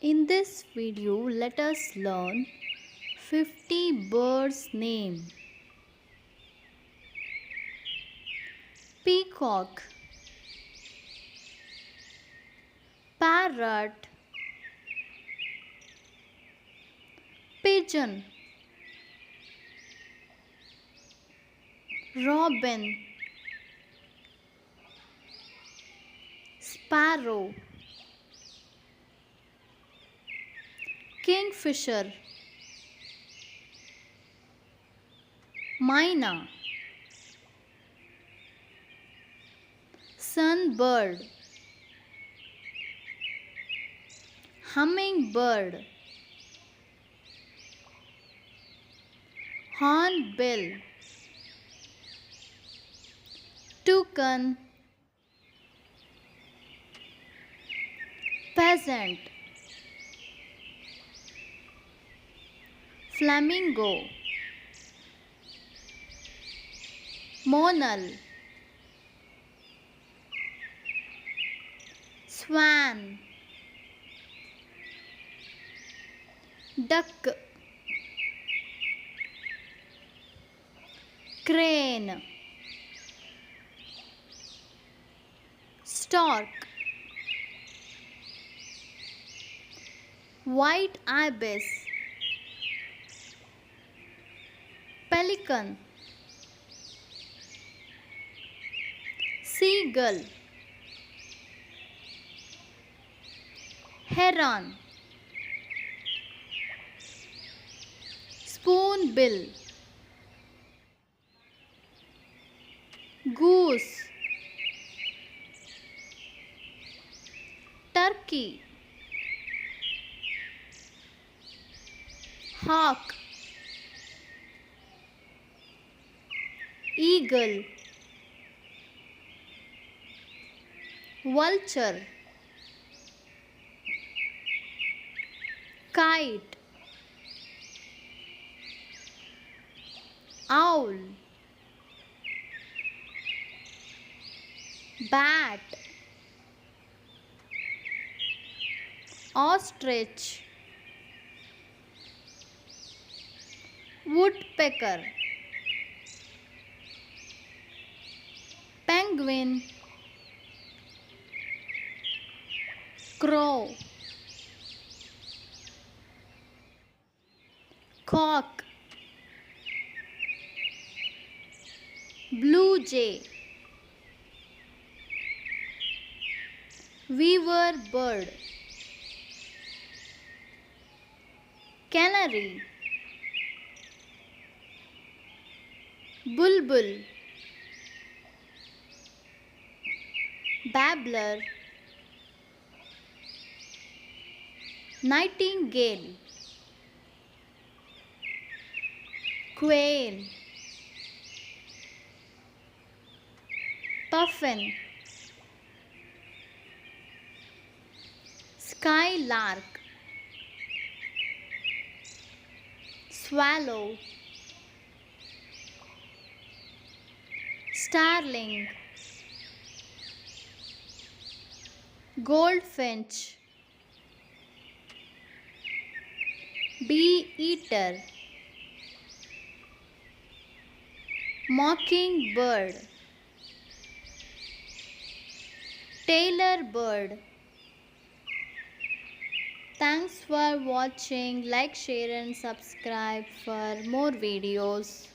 In this video, let us learn 50 birds' name. Peacock, Parrot, Pigeon, Robin, Sparrow, Kingfisher, Myna, Sunbird, Hummingbird, Hornbill, Toucan, Pheasant, Flamingo, Monal, Swan, Duck, Crane, Stork, White Ibis, Pelican, Seagull, Heron, Spoonbill, Goose, Turkey, Hawk, Eagle, Vulture, Kite, Owl, Bat, Ostrich, Woodpecker, Penguin, Crow, Cock, Blue Jay, Weaver Bird, Canary, Bulbul, Babbler, Nightingale, Quail, Puffin, Skylark, Swallow, Starling, Goldfinch, Bee-eater, Mockingbird, Tailor bird. Thanks for watching. Like, share and subscribe for more videos.